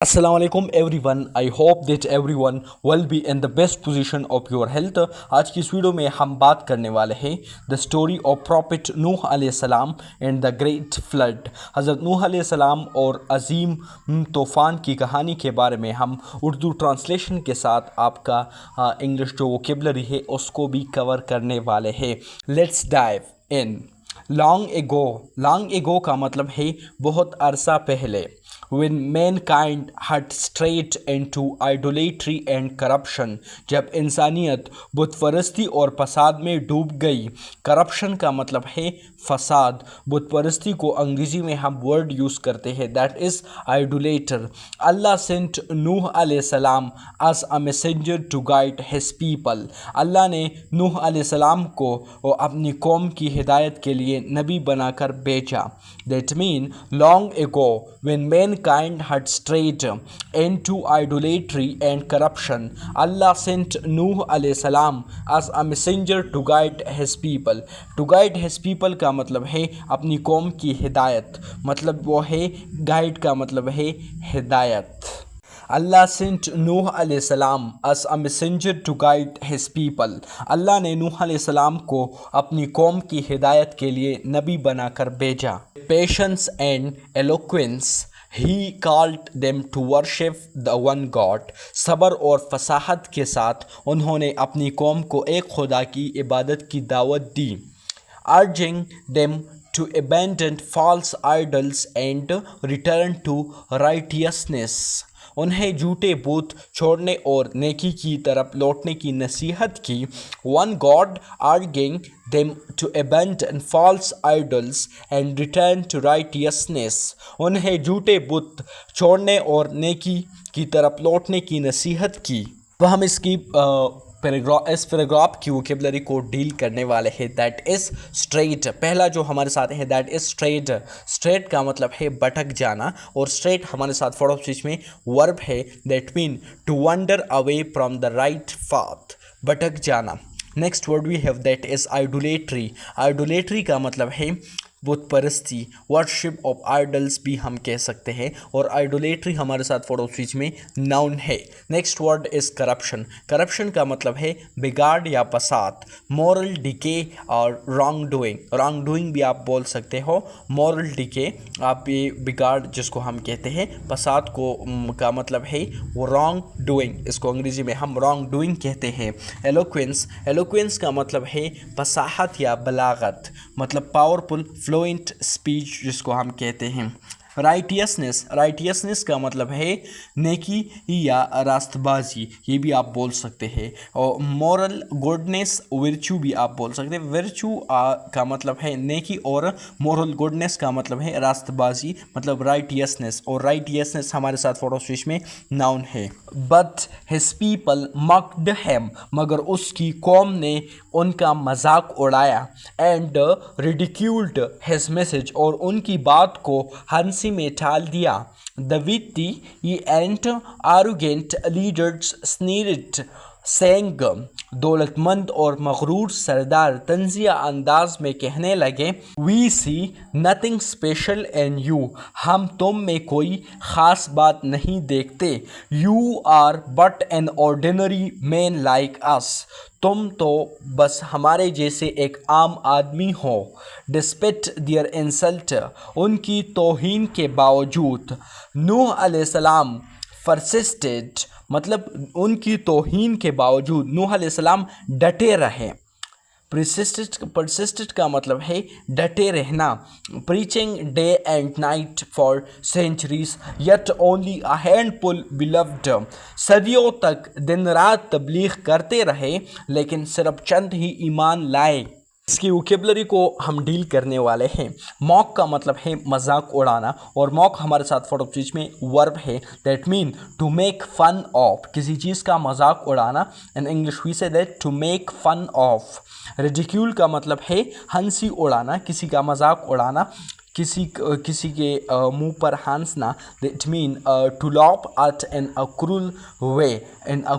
Assalamu alaikum everyone. I hope that everyone will be in the best position of your health. आज की इस video में हम बात करने वाले हैं द स्टोरी ऑफ प्रॉफिट नूह अलैहिस्सलाम एंड द ग्रेट फ्लड। हज़रत नूह अलैहिस्सलाम और अजीम तूफ़ान की कहानी के बारे में हम उर्दू ट्रांसलेशन के साथ आपका इंग्लिश जो वोकेबलरी है उसको भी कवर करने वाले हैं। Let's dive in. Long ago का मतलब है बहुत अरसा पहले। When mankind had strayed into idolatry and corruption, जब इंसानियत बुत परस्ती और फसाद में डूब गई। करप्शन का मतलब है फसाद। बुत परस्ती को अंग्रेजी में हम वर्ड यूज़ करते हैं दैट इज़ आइडोलेटर। अल्लाह सेंट नूह अलैहिस्सलाम as a messenger to guide his people। अल्लाह ने नूह अलैहिस्सलाम को अपनी कौम की हिदायत के लिए नबी बनाकर भेजा। That mean long ago when mankind had strayed into idolatry and corruption, Allah sent Nuh alayhi salam as a messenger to guide his people। To guide his people का मतलब है अपनी कौम की हिदायत, मतलब वो है गाइड का मतलब है हिदायत। अल्लाह सेंट नूह अलैहिस्सलाम as a messenger to guide his people। अल्लाह ने नूह अलैहिस्सलाम को अपनी कौम की हिदायत के लिए नबी बनाकर भेजा। Patience and eloquence he called them to worship the one God. सब्र और फसाहत के साथ उन्होंने अपनी कौम को एक खुदा की इबादत की दावत दी। Urging them to abandon false idols and return to righteousness। उन्हें झूठे बुत छोड़ने और नेकी की तरफ लौटने की नसीहत की। One God urging them to abandon false idols and return to righteousness। उन्हें झूठे बुत छोड़ने और नेकी की तरफ लौटने की नसीहत की। तो हम इसकी इस पैराग्राफ की वोकेबलरी को डील करने वाले हैं दैट इज़ स्ट्रेट। पहला जो हमारे साथ है दैट इज़ स्ट्रेट। स्ट्रेट का मतलब है भटक जाना और स्ट्रेट हमारे साथ फॉर ऑफ स्पीच में वर्ब है that mean to wander away from the right path, भटक जाना। Next word we have that is idolatry. Idolatry का मतलब है बुत परस्ती, वर्शिप ऑफ आइडल्स भी हम कह सकते हैं और आइडोलेट्री हमारे साथ फॉर ऑफ स्पीच में नाउन है। Next word is corruption. Corruption का मतलब है बिगाड़ या फसाद। मॉरल डिके और रॉन्ग डूइंग, रॉन्ग डूइंग भी आप बोल सकते हो। मॉरल डिके आप ये बिगाड़ जिसको हम कहते हैं, फसाद को का मतलब है वो रॉन्ग डूइंग, इसको अंग्रेजी में हम रॉन्ग डूइंग कहते हैं। एलोक्वेंस, एलोक्वेंस का मतलब है फसाहत या बलागत, मतलब पावरफुल फ्लुएंट स्पीच जिसको हम कहते हैं। राइटियसनेस, राइटियसनेस का मतलब है नेकी या रास्तबाजी, ये भी आप बोल सकते हैं। और मॉरल गुडनेस, विर्चू भी आप बोल सकते हैं। विर्चू का मतलब है नेकी और मॉरल गुडनेस का मतलब है रास्तबाजी, मतलब राइटियसनेस, और राइटियसनेस हमारे साथ फॉर ऑफ स्पीच में नाउन है। But his people mocked him, मगर उसकी कौम ने उनका मजाक उड़ाया। एंड रिडिक्यूल्ड हिज मैसेज, और उनकी बात को हंसी में टाल दिया। The witty and arrogant leaders sneered saying, दौलतमंद और मगरूर सरदार तंजिया अंदाज में कहने लगे, we see nothing special in you, हम तुम में कोई ख़ास बात नहीं देखते। You are but an ordinary man like us, तुम तो बस हमारे जैसे एक आम आदमी हो। डिस्पिट दियर इंसल्ट, उनकी तौहीन के बावजूद। नूह अलैहिस्सलाम परसिस्टेड, मतलब उनकी तौहीन के बावजूद नूह अलैहिस्सलाम डटे रहे। परसिस्टेड का मतलब है डटे रहना। Preaching day and night for centuries yet only a handful believed, सदियों तक दिन रात तबलीग करते रहे लेकिन सिर्फ चंद ही ईमान लाए। इसकी वोकेबलरी को हम डील करने वाले हैं। मॉक का मतलब है मजाक उड़ाना, और मॉक हमारे साथ फॉर ऑफ स्पीच में वर्ब है that mean to make fun of, किसी चीज़ का मजाक उड़ाना। In English we say that to make fun of. Ridicule का मतलब है हंसी उड़ाना, किसी का मजाक उड़ाना। किसी के मुंह पर हंसना, that mean to laugh at in a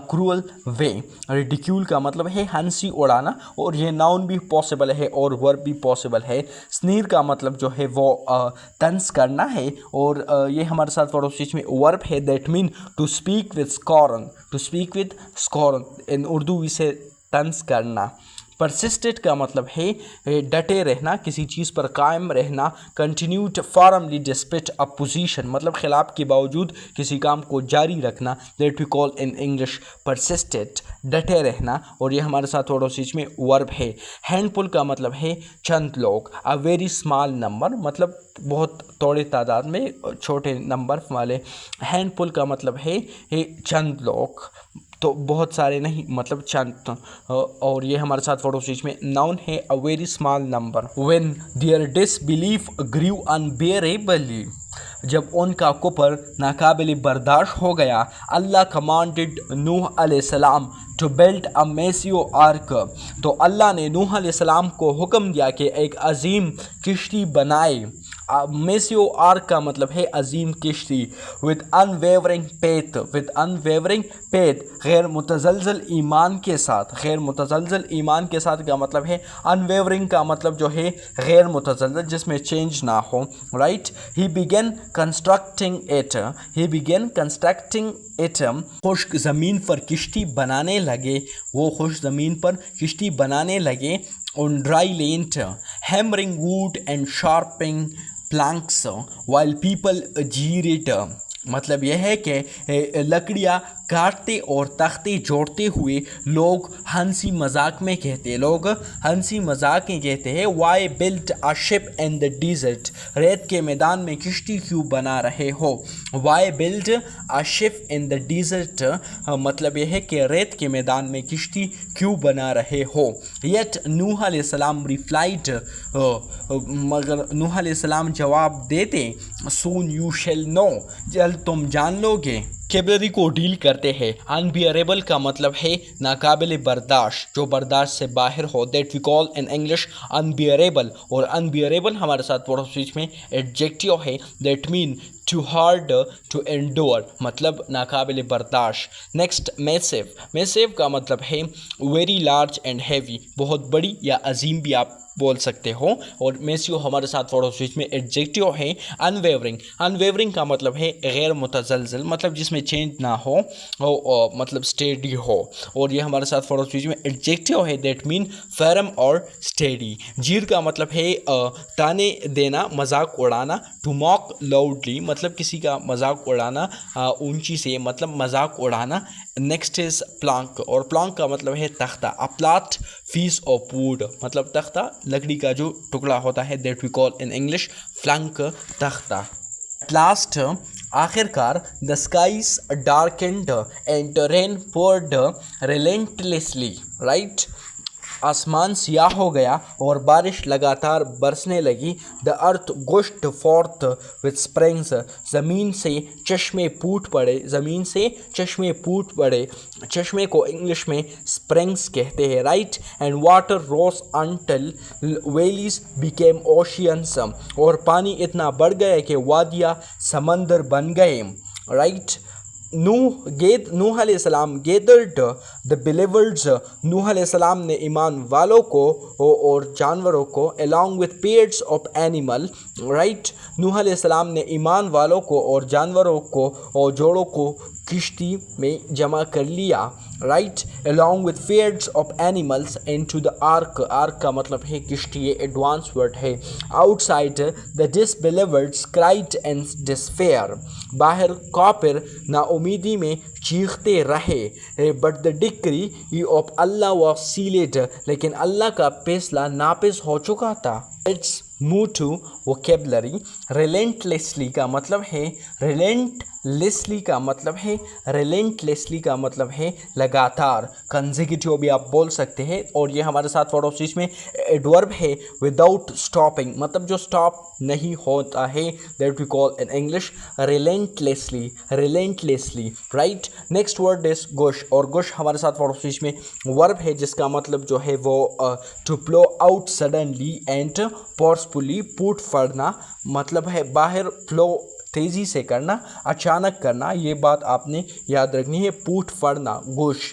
cruel way. Ridicule का मतलब है हंसी उड़ाना, और ये नाउन भी पॉसिबल है और वर्ब भी पॉसिबल है। स्नीर का मतलब जो है वो तंज करना है, और ये हमारे साथ पड़ोसी में वर्ब है, that mean to speak with scorn. To speak with scorn in Urdu इसे तंज करना। परसिस्टेड का मतलब है डटे रहना, किसी चीज़ पर कायम रहना। Continued firmly despite a opposition, मतलब खिलाफ के बावजूद किसी काम को जारी रखना, that we call in English persisted, डटे रहना। और ये हमारे साथ पड़ोसी में वर्ब है। हैंडफुल का मतलब है चंद लोग। अ वेरी स्मॉल नंबर, मतलब बहुत थोड़े तादाद में, छोटे नंबर वाले। हैंडफुल का मतलब है चंद लोग, तो बहुत सारे नहीं, मतलब चंद। और ये हमारे साथ पड़ोसी में नाउन है a very small number. When their disbelief grieve unbearably, जब उनका कुफर नाकाबिल बर्दाश्त हो गया। अल्लाह कमांडेड नूह अलैहिस्सलाम to build a massive ark, तो अल्लाह ने नूह अलैहिस्सलाम को हुक्म दिया कि एक अजीम किश्ती बनाए। मैसिव आर्क का मतलब है अजीम किश्ती। With unwavering faith, with unwavering faith, गैर मुतज़लज़ल ईमान के साथ। गैर मुतज़लज़ल ईमान के साथ का मतलब है, अनवेवरिंग का मतलब जो है गैर मुतज़लज़ल, जिसमें चेंज ना हो, right. He began constructing it, he began constructing it, खुश्क ज़मीन पर किश्ती बनाने लगे, वो खुश्क ज़मीन पर किश्ती बनाने लगे। On dry land, hammering wood and sharpening planks while people jeered, मतलब यह है कि लकड़ियाँ काटते और तख्ते जोड़ते हुए लोग हंसी मजाक में कहते, लोग हंसी मजाक में कहते हैं। Why built a ship in the desert, रेत के मैदान में किश्ती क्यों बना रहे हो। Why built a ship in the desert, मतलब यह है कि रेत के मैदान में किश्ती क्यों बना रहे हो। येट नूह अलैहिस्सलाम रिप्लाइड, मगर नूह अलैहिस्सलाम जवाब देते, सून यू शेल नो, जल्द तुम जान लोगे। केबलरी को डील करते हैं। अनबियरेबल का मतलब है नाकाबिल बर्दाश्त, जो बर्दाश्त से बाहर हो, that we call in English unbearable. और अनबियरेबल हमारे साथ पड़ोसी में एडजेक्टिव है, that mean to hard to endure, मतलब नाकाबिल बर्दाश्त। नेक्स्ट मैसिव, मैसिव का मतलब है वेरी लार्ज एंड हैवी, बहुत बड़ी या अजीम भी आप बोल सकते हो। और मैसिव हमारे साथ पड़ोसी में एडजेक्टिव है। अनवेवरिंग, अनवेवरिंग का मतलब है गैर मुतज़लज़ल, मतलब जिसमें चेंज ना हो, मतलब स्टेडी हो। और ये हमारे साथ पड़ोसी में एडजेक्टिव है, दैट मीन फर्म और स्टेडी। जीर का मतलब है ताने देना, मजाक उड़ाना। टू मॉक लाउडली, मतलब किसी का मजाक उड़ाना ऊंची से, मतलब मजाक उड़ाना। नेक्स्ट इज प्लांक, और प्लांक का मतलब है तख्ता। A flat piece of wood, मतलब तख्ता, लकड़ी का जो टुकड़ा होता है, that we call in English flank, तख्ता। लास्ट, आखिरकार, the skies darkened and rain poured relentlessly, right. आसमान सियाह हो गया और बारिश लगातार बरसने लगी। The earth gushed forth with springs, ज़मीन से चश्मे फूट पड़े, ज़मीन से चश्मे फूट पड़े। चश्मे को इंग्लिश में स्प्रिंग्स कहते हैं, right. And water rose until valleys became oceans, और पानी इतना बढ़ गया कि वादियाँ समंदर बन गए, राइट। नूह अलैहिस्सलाम गेदर्ड द बिलीवर्स, नूह अलैहिस्सलाम ने ईमान वालों को और जानवरों को, along with pairs of animal, right. नूह अलैहिस्सलाम ने ईमान वालों को और जानवरों को और जोड़ों को किश्ती में जमा कर लिया, right. Along with pairs of animals into the ark, ark का मतलब है किश्ती, ये एडवांस वर्ड है। Outside the disbelievers cried in despair, बाहर काफिर नाउमीदी में चीखते रहे। But the decree of Allah was sealed, लेकिन अल्लाह का फैसला नापिस हो चुका था। It's move to vocabulary. Relentlessly का मतलब है, रिलेंटलेसली का मतलब है, रिलेंटलेसली का मतलब है लगातार। कंसेक्यूटिव भी आप बोल सकते हैं। और ये हमारे साथ पड़ोसी में एडवर्ब है, विदाउट स्टॉपिंग, मतलब जो स्टॉप नहीं होता है, that we call in English relentlessly, relentlessly, right. Next word is gush, और गुश हमारे साथ पड़ोसी में वर्ब है, जिसका मतलब जो है वो to flow out suddenly and forcefully, पुट फड़ना मतलब है बाहर, फ्लो तेज़ी से करना, अचानक करना, ये बात आपने याद रखनी है, पुट फड़ना गोश।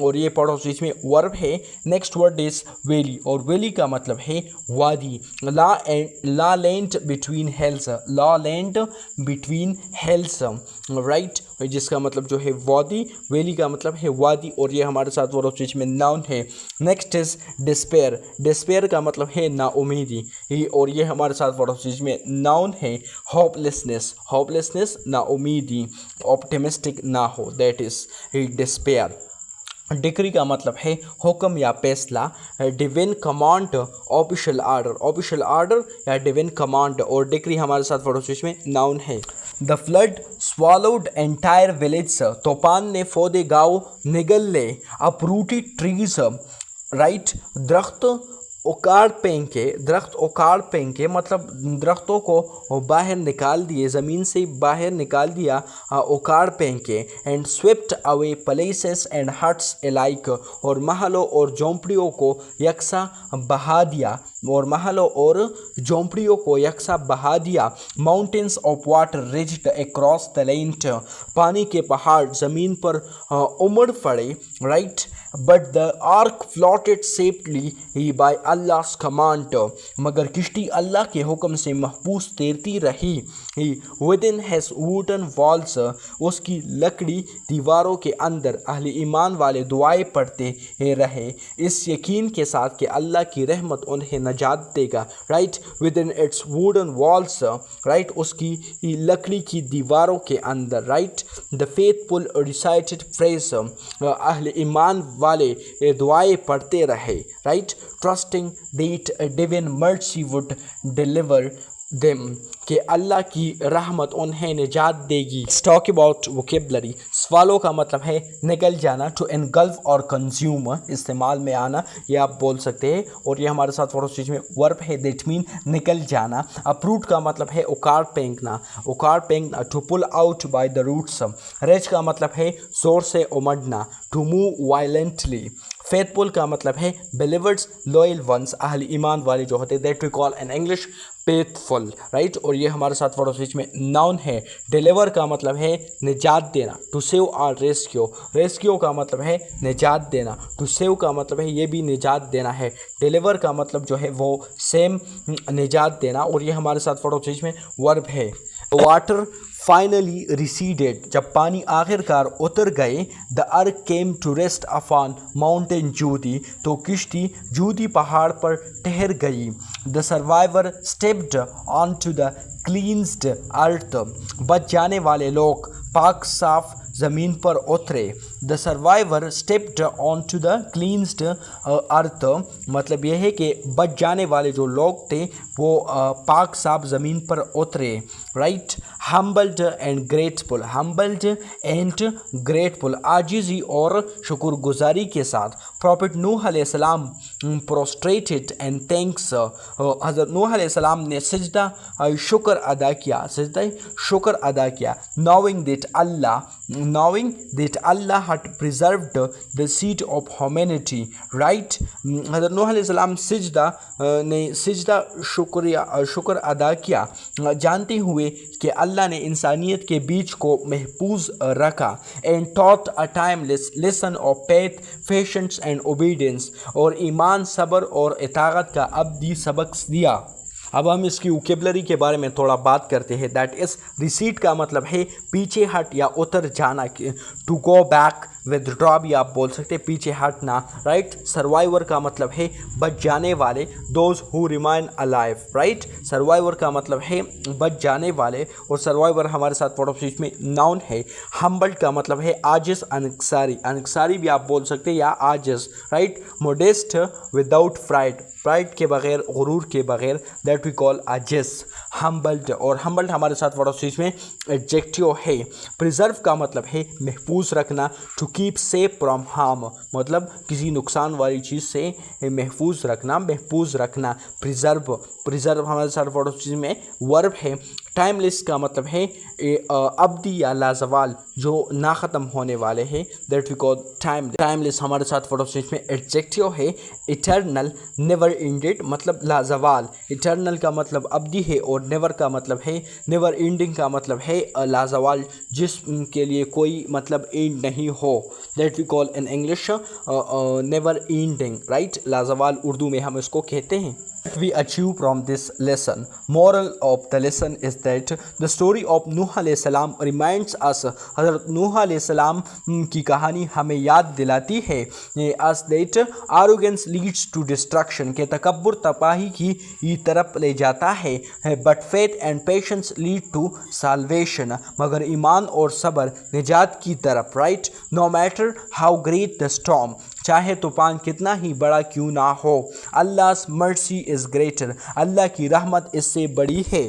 और ये पढ़ो स्विच में वर्ब है। नेक्स्ट वर्ड इज वैली, और वैली का मतलब है वादी। ला लैंड बिटवीन हिल्स, ला लैंड बिटवीन हिल्स, राइट, जिसका मतलब जो है वादी, वैली का मतलब है वादी, और ये हमारे साथ वर्ब स्विच में नाउन है। नेक्स्ट इज डिस्पेयर, डिस्पेयर का मतलब है नाउमीदी, और ये हमारे साथ वर्ब स्विच में नाउन है। होपलेसनेस, होपलेसनेस नाउमीदी, ऑप्टिमिस्टिक ना हो, दैट इज डिस्पेयर। डिक्री का मतलब है हुक्म या फैसला। Divine command, official order, official order या डिवाइन कमांड, और डिक्री हमारे साथ पड़ोसी में नाउन है। The flood swallowed entire village, तूफान ने पौधे गाँव निगल ले। अपरूटेड ट्रीज, राइट, दरख्त उखाड़ फेंके मतलब दरख्तों को बाहर निकाल दिए, ज़मीन से बाहर निकाल दिया, उखाड़ फेंके। And Swift away places and huts iliac, और महलों और झोंपड़ियों को यकसा बहा दिया, और महलों और झोंपड़ियों को यकसा बहा दिया। Mountains of water ridged across the land, पानी के पहाड़ ज़मीन पर उमड़ पड़े, right. But the ark floated safely by Allah's command, मगर किश्ती अल्लाह के हुक्म से महफूज तैरती रही। विदिन हैज वुडन वॉल्स, उसकी लकड़ी दीवारों के अंदर। अहले ईमान वाले दुआएं पढ़ते रहे इस यकीन के साथ कि अल्लाह की रहमत उन्हें नजात देगा, right. Within it's wooden walls, right, उसकी लकड़ी की दीवारों के अंदर, right. The faithful recited phrase, अहले ईमान वाले दुआएं पढ़ते रहे, right. Trusting that divine mercy would deliver them, कि अल्लाह की रहमत उन्हें निजात देगी। Talk about vocabulary. स्वालो का मतलब है निकल जाना, टू एनगल्फ और कंज्यूम, इस्तेमाल में आना, ये आप बोल सकते हैं, और ये हमारे साथ फॉर स्टेज में वर्ब है दैट मीन निकल जाना। अप्रूट का मतलब है उखाड़ फेंकना, उखाड़ फेंकना, to pull out by the roots. Rage का मतलब है जोर से उमड़ना, टू मूव वायलेंटली। फेथफुल का मतलब है बिलीवर्स, लॉयल वंस, अहले ईमान वाले जो होते हैं, that we call in English faithful, right. और ये हमारे साथ वर्ड स्विच में नाउन है। डिलीवर का मतलब है निजात देना, टू सेव और रेस्क्यू। रेस्क्यू का मतलब है निजात देना, टू सेव का मतलब है ये भी निजात देना है। डिलीवर का मतलब जो है वो सेम निजात देना, और ये हमारे साथ वर्ड स्विच में वर्ब है। वाटर फाइनली रिसीडेड, जब पानी आखिरकार उतर गए। The ark came to rest upon mountain Judi, तो किश्ती जूदी पहाड़ पर ठहर गई। The survivor stepped on to the cleansed earth, बच जाने वाले लोग पाक साफ ज़मीन पर उतरे। The survivor stepped on to the cleansed earth, मतलब यह है कि बच जाने वाले जो लोग थे वो पाक साफ ज़मीन पर उतरे, right. Humbled and grateful, humbled and grateful, आजिज़ी और शुक्रगुजारी के साथ। प्रॉफिट नूह अलैहिस्सलाम प्रोस्ट्रेटेड एंड थैंक्स, हज़रत नूह अलैहिस्सलाम ने सजदा शुक्र अदा किया, सजदा शुक्र अदा किया। Knowing that Allah had preserved the seed of humanity, right। हज़रत नूह अलैहिस्सलाम सजदा शुक्र अदा किया, जानते हुए कि अल्लाह ने इंसानियत के बीच को महफूज रखा। And taught a timeless lesson of faith, patience and obedience, और ईमान, सब्र और इताअत का अबदी सबक दिया। अब हम इसकी वोकेबलरी के बारे में थोड़ा बात करते हैं। दैट इज़ रिसीट का मतलब है पीछे हट या उतर जाना, टू गो बैक, विदड्रॉ भी आप बोल सकते हैं, पीछे हटना, राइट। सर्वाइवर का मतलब है बच जाने वाले, those who remain alive, right. Survivor का मतलब है बच जाने वाले, और सर्वाइवर हमारे साथ पड़ोसी में नाउन है। हम्बल्ड का मतलब है आजिज़, अनकसारी, अनकसारी भी आप बोल सकते हैं या आजिज़, right. Modest without pride, pride के बगैर, गुरूर के बगैर, दैट वी कॉल आजिज़। हम्बल्ड, और हम्बल्ड हमारे साथ पड़ोसी में एडजेक्टिव है। प्रिजर्व का मतलब है महफूज रखना, to keep safe from harm, मतलब किसी नुकसान वाली चीज़ से महफूज रखना, महफूज रखना। प्रिजर्व, प्रिजर्व हमारे साथ पड़ोसी में वर्ब है। टाइमलेस का मतलब है अब्दी या लाजवाल, जो ना ख़त्म होने वाले हैं, that we call timeless. Timeless हमारे साथ वर्ड ऑफ स्पीच में एडजेक्टिव है इटर्नल, नेवर एंडेड मतलब लाजवाल। इटर्नल का मतलब अब्दी है और नेवर का मतलब है, नेवर एंडिंग का मतलब है लाजवाल, जिसके लिए कोई मतलब एंड नहीं हो, that we call in English never ending, right. लाजवाल उर्दू में हम इसको कहते हैं। What we achieve from this lesson, moral of the lesson is that the story of Nuh alayhi salam reminds us, हज़रत नूह अलैहि सलाम की कहानी हमें याद दिलाती है as that arrogance leads to destruction, के तकब्बुर तबाही की तरफ ले जाता है, but faith and patience lead to salvation, मगर ईमान और सब्र निजात की तरफ, right। no matter how great the storm, चाहे तूफान कितना ही बड़ा क्यों ना हो, अल्लाह's mercy is greater, अल्लाह की रहमत इससे बड़ी है।